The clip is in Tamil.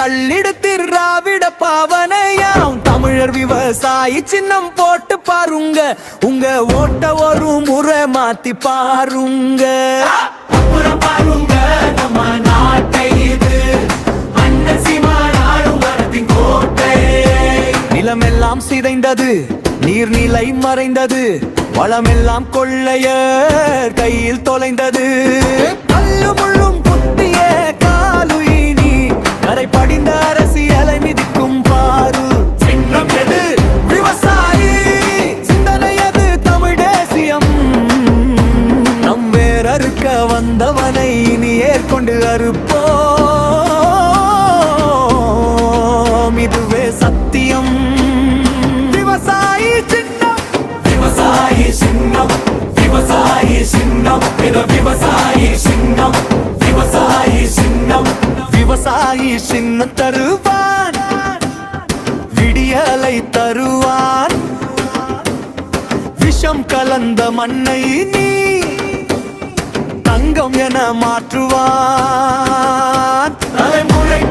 பள்ளிடத்தில் திராவிட பாவனையாம் தமிழர் விவசாயி சின்னம் போட்டு பாருங்க, உங்க ஓட்ட ஒரு முறை மாத்தி பாருங்க. பாருங்க நம்ம நாட்டை, இது அண்ணன் சீமானாடும் வரத்தின் கோட்டை. நிலமெல்லாம் சிதைந்தது, நீர்நிலை மறைந்தது, வளமெல்லாம் கொள்ளையர் கையில் தொலைந்தது. கல்லு முள்ளும் புத்திய காலுயினி கரை படிந்த அரசியலை மிதிக்கும் பாரு. சின்னம் எது? விவசாயி. சிந்தனை எது? தமிழ் தேசியம். நம் வேறறுக்க வந்தவனை இனி ஏற்கொண்டு அறுப்போம், இதுவே சத்தியம். விவசாயி சின்னம், விவசாயி சின்னம், விவசாயி சின்னம், விவசாயி சின்னம், விவசாயி சின்னம். விவசாயி சின்னம் தருவான், விடியலை தருவான். விஷம் கலந்த மண்ணை நீ தங்கம் என மாற்றுவான். தலைமுறை